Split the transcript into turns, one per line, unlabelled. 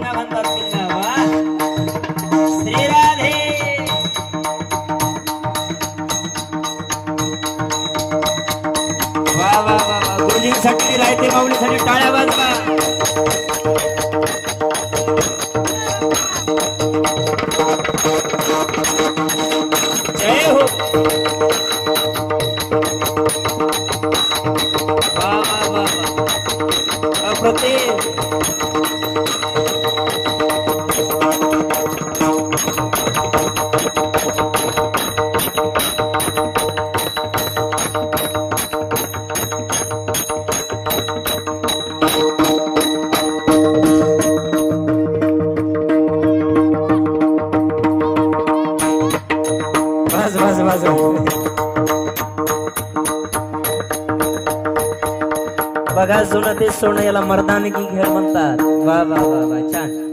पिंगा म्हणतात पिंगा वा श्री राधे वा वा वा वा गुरुजींसाठी राहते माऊलीसाठी टाळ्या वाजवा जय हो वा वा वा वा अप्रतिम बघा जुनं ते सोनं याला मर्दानगी घेर म्हणतात वा वा वा वा छान